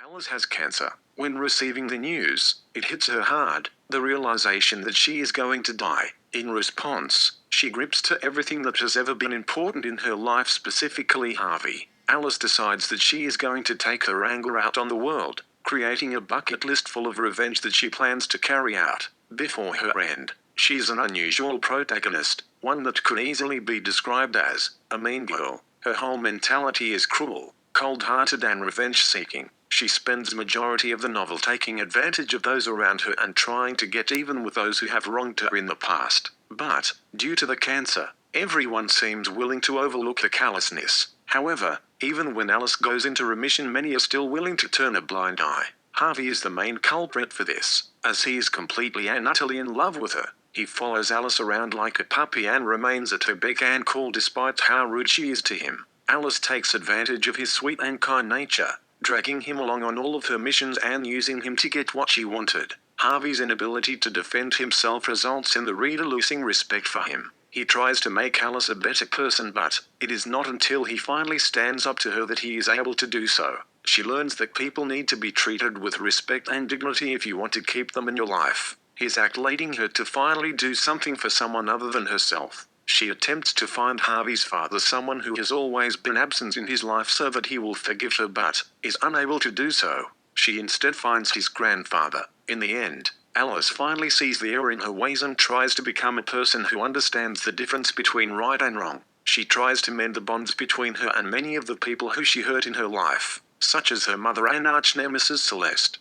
Alice has cancer. When receiving the news, it hits her hard, the realization that she is going to die. In response, she grips to everything that has ever been important in her life, specifically Harvey. Alice decides that she is going to take her anger out on the world, creating a bucket list full of revenge that she plans to carry out before her end. She's an unusual protagonist, one that could easily be described as a mean girl. Her whole mentality is cruel, cold-hearted and revenge-seeking. She spends majority of the novel taking advantage of those around her and trying to get even with those who have wronged her in the past. But, due to the cancer, everyone seems willing to overlook her callousness. However, even when Alice goes into remission, many are still willing to turn a blind eye. Harvey is the main culprit for this, as he is completely and utterly in love with her. He follows Alice around like a puppy and remains at her beck and call despite how rude she is to him. Alice takes advantage of his sweet and kind nature, dragging him along on all of her missions and using him to get what she wanted. Harvey's inability to defend himself results in the reader losing respect for him. He tries to make Alice a better person, but it is not until he finally stands up to her that he is able to do so. She learns that people need to be treated with respect and dignity if you want to keep them in your life. His act leading her to finally do something for someone other than herself. She attempts to find Harvey's father, someone who has always been absent in his life, so that he will forgive her, but is unable to do so. She instead finds his grandfather. In the end, Alice finally sees the error in her ways and tries to become a person who understands the difference between right and wrong. She tries to mend the bonds between her and many of the people who she hurt in her life, such as her mother and arch-nemesis Celeste.